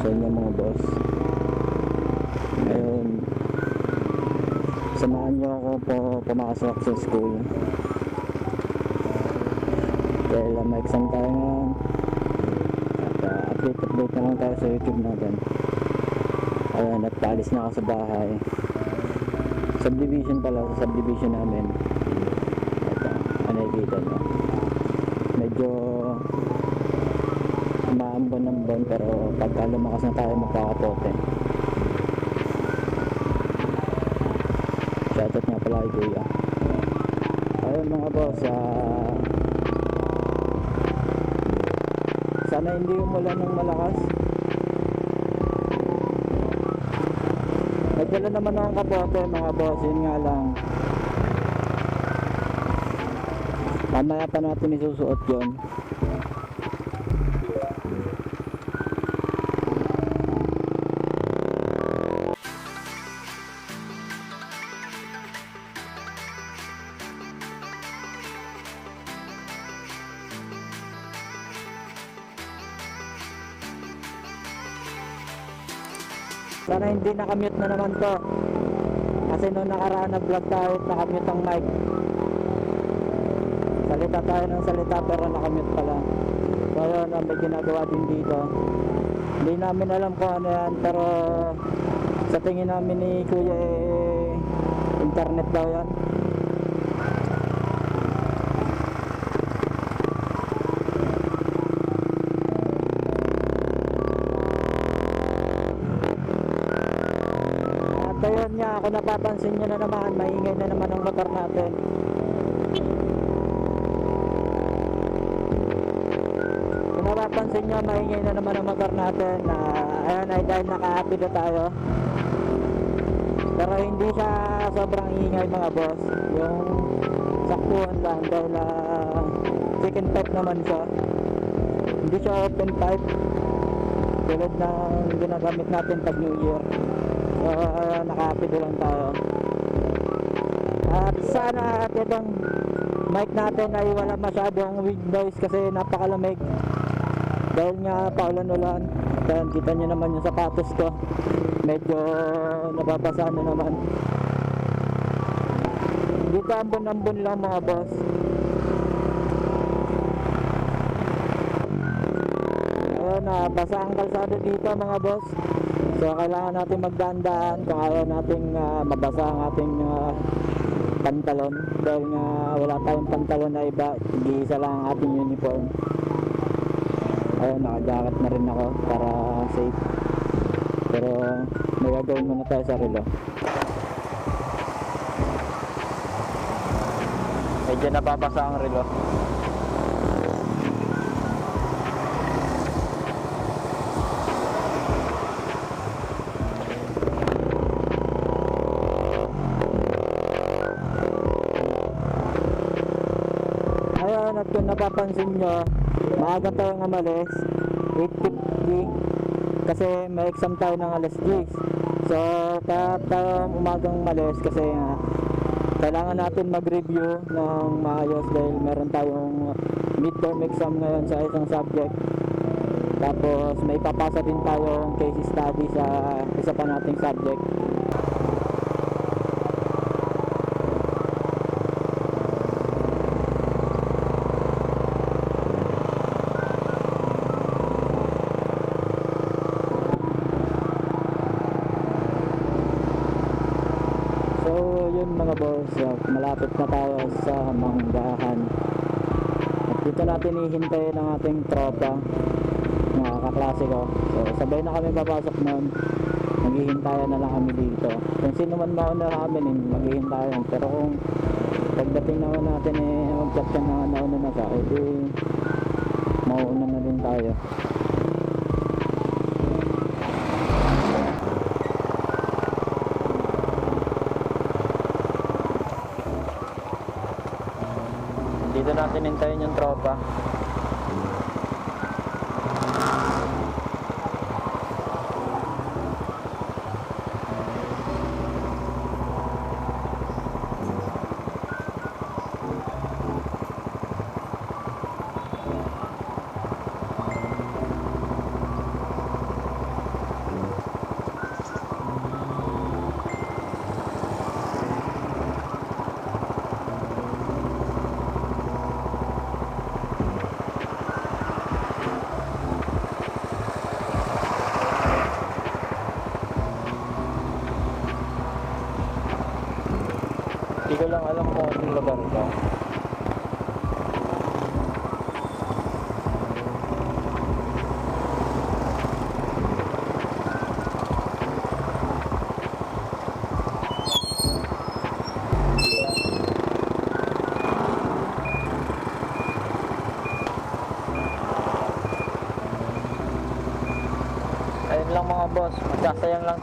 sa inyo mga boss. Ngayon, samahan nyo ako po pumasok sa school dahil may exam tayo ngayon at update na lang tayo sa YouTube natin. Ayan, at paalis na ako sa bahay. Subdivision pala, sa subdivision namin. Ito, nakikita nyo, medyo umaambon-ambon pero pagka lumakas na tayo magkakapote. Shoutout nga pala kay Kuya. Ayun mga boss, sana hindi umulan ng malakas. Nagdala naman akong kapote mga boss, yun nga lang mamaya pa natin isusuot yun. Sana hindi nakamute na naman to, kasi nung nakaraan na vlog tayo nakamute ang mic. Salita tayo ng salita pero nakamute pala. So yun, may ginagawa din dito. Hindi namin alam kung ano yan, pero sa tingin namin ni Kuya internet daw yan. Ayun nga, kung napapansin nyo na naman, maingay na naman ang motor natin. Kung napapansin nyo, maingay na naman ang motor natin. Ayan ay dahil naka-happy na tayo. Pero hindi siya sobrang ingay mga boss. Yung saktuhan lang dahil chicken pipe naman siya. Hindi siya open pipe tulad ng ginagamit natin pag New Year. So naka-happy lang tayo. At sana at itong mic natin ay wala masyadong wind noise kasi napakalamig dahil nga paulan-ulan. Then kita nyo naman yung sapatos ko, medyo nababasa na naman. Dito ambon-ambon lang mga boss. Ayun, basa ang kalsada dito mga boss. So kailangan natin magdaan-daan kung ayaw nating mabasa ang ating pantalon, dahil nga wala tayong pantalon na iba, iisa lang ang ating uniform. Ayun, naka-jacket na rin ako para safe, pero may gagawin muna tayo sa relo. Medyo nababasa ang relo. Ayun, at kung napapansin nyo, maaga tayong umalis, 8:50, kasi may exam tayo ng alas 10. So kaya tayo umagang umalis kasi kailangan natin mag-review ng maayos dahil meron tayong midterm exam ngayon sa isang subject. Tapos may papasa din tayong case study sa isa pa nating subject. Mga boss, malapit na tayo sa Manggahan. At dito natin ihintayin ang ating tropa, mga kaklase ko. So sabay na kami papasok nun, maghihintayan na lang kami dito. Kung sino man mauna sa amin, maghihintayan. Pero kung pagdating naman natin mag-chat ka na nauna na sa mauuna na din tayo. Dito natin hintayin yung tropa. motor ko. Ayun lang mga boss, magsasayang lang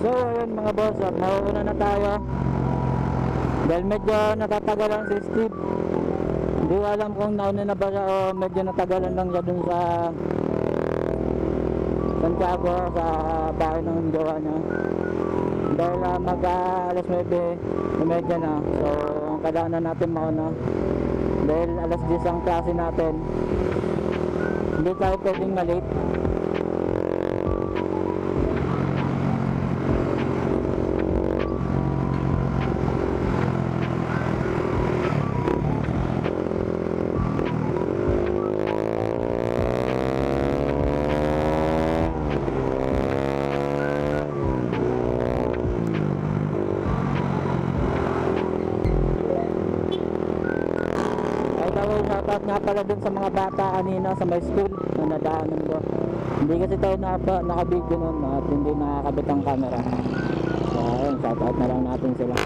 So ayun mga boss, at mauuna na tayo dahil medyo natatagalan si Steve. Hindi ko alam kung nauna na ba siya o medyo natagalan lang siya dun sa Santiago sa bahay ng jowa niya. Dahil mag alas 9 na, so kailangan na natin mauna dahil alas 10 ang klase natin. Hindi tayo pwedeng malate. Shoutout nga pala dun sa mga bata kanina sa my school na nadaanan ko. Hindi kasi tayo nakabidyo nun at hindi nakakabit ang camera. So ayun, shoutout na lang natin sila.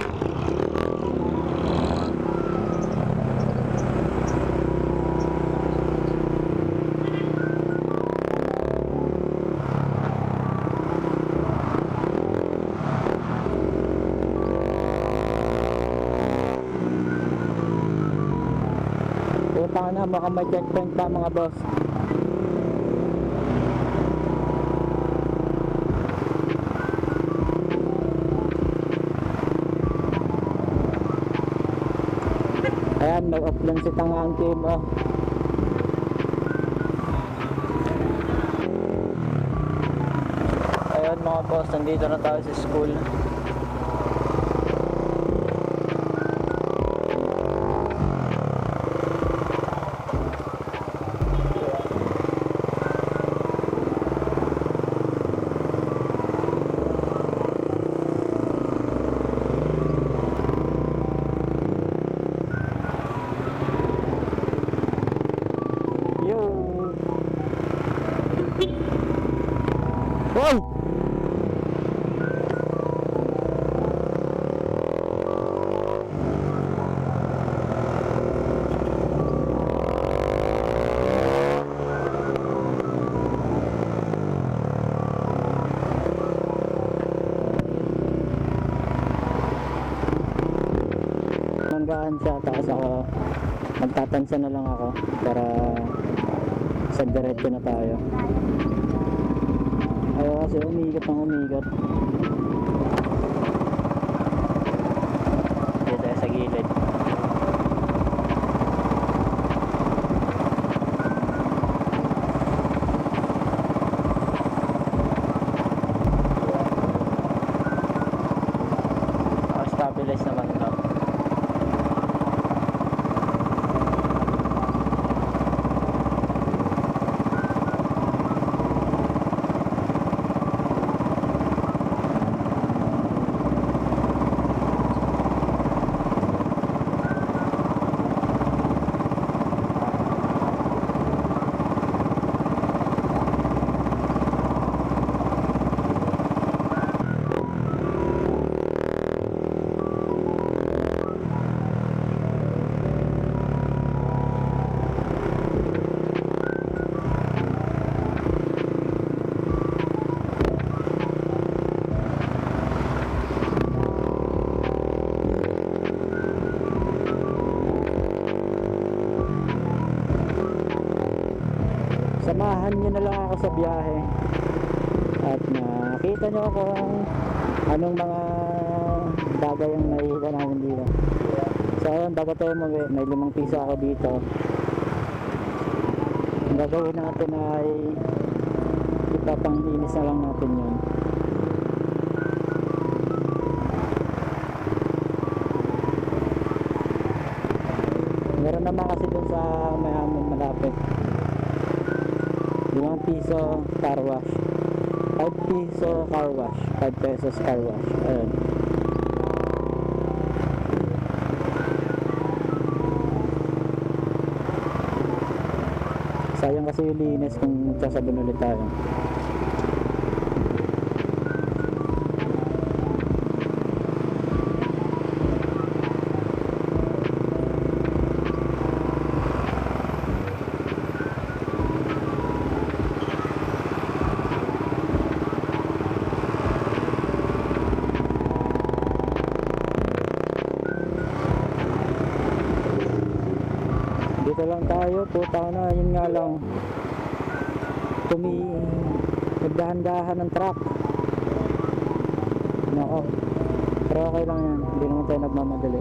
Punta na, baka may checkpoint pa mga boss. Ayan, may offline si Tangang team oh. Ayan mga boss, nandito na tayo sa school. Hoy! Manggaan siya, tapos ako magtatansa na lang ako para sa diretso na tayo. Ayaw kasi umigat ng umigat. Dito tayo sa gilid. Stabilize naman ito. Samahan nyo na lang ako sa biyahe at nakita nyo kung anong mga bagay ang nakikita namin dito. So ayun, bago tayo may 5 piso ako dito. Ang gagawin natin ay ipapang-linis na lang natin yun. Meron naman kasi dun sa may amin malapit 5 piso car wash. 5 piso car wash, 5 pesos car wash. Ayun. Sayang kasi yung linis kung sasabon ulit tayo. Dito lang tayo, puta na, yun nga lang nagdahan-dahan ng truck. Nako, pero okay lang yan, hindi naman tayo nagmamadali.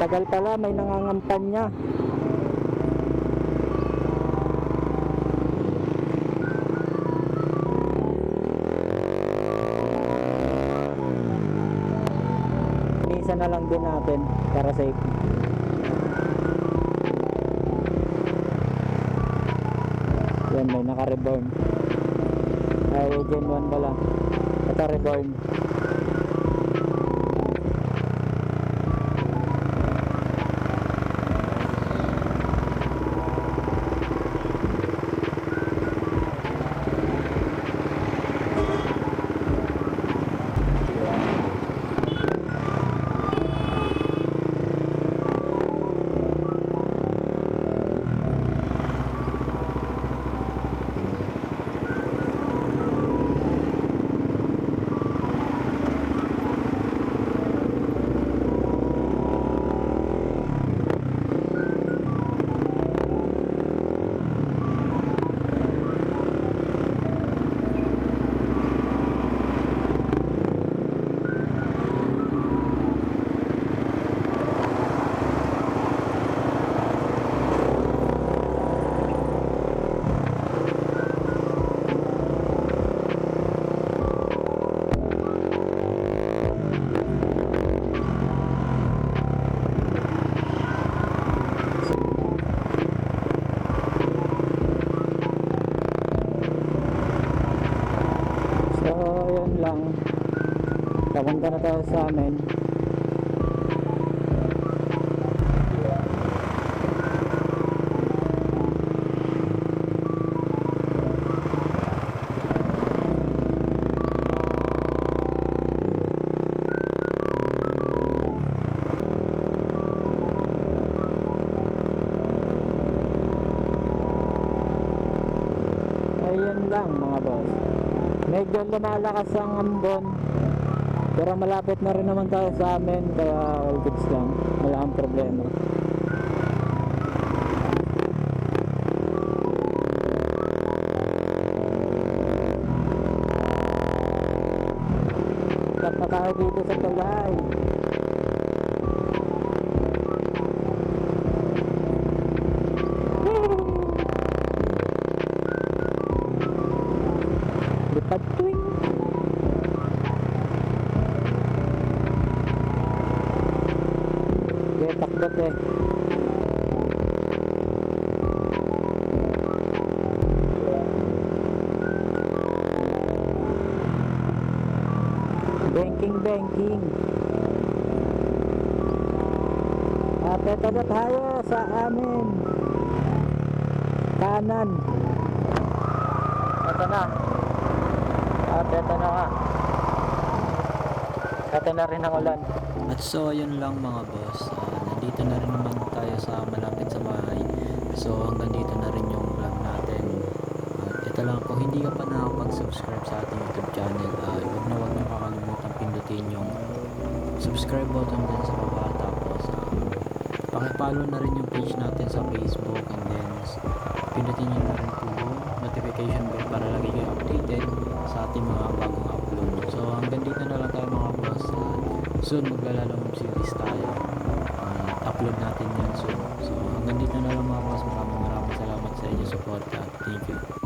Tagal pala, may nangangampanya. Isa na lang din natin para safe. Yan, may naka-reborn. Ay, Gen 1 pala. Ito reborn. Papunta na tayo sa amin. Ayun lang mga boss. Medyo lumalakas ang ambon, pero malapit na rin naman tayo sa amin, kaya all goods lang, wala kang problema. Kat na tayo dito sa Tulay. Lipad twing. Takbot eh. Banking. At ito na tayo sa amin. Kanan. Ito na. At ito na nga. Ito na rin ang ulan. At so yun lang mga boss, nandito na rin naman tayo sa malapit sa bahay. So hanggang dito na rin yung vlog natin. At ito lang, kung hindi ka pa nakapag-subscribe sa ating YouTube channel, huwag na kakalimutan pindutin yung subscribe button dyan sa baba. Tapos pakipollow na rin yung page natin sa Facebook, and then pindutin nyo na rin po yung notification bell para lagi kayo updated sa ating mga bagong upload. So hanggang dito na lang tayo mga boss. Soon maglalalong series tayo, upload natin yan soon. So hanggang dito na lang mga boss, maraming salamat sa inyong support. Thank you.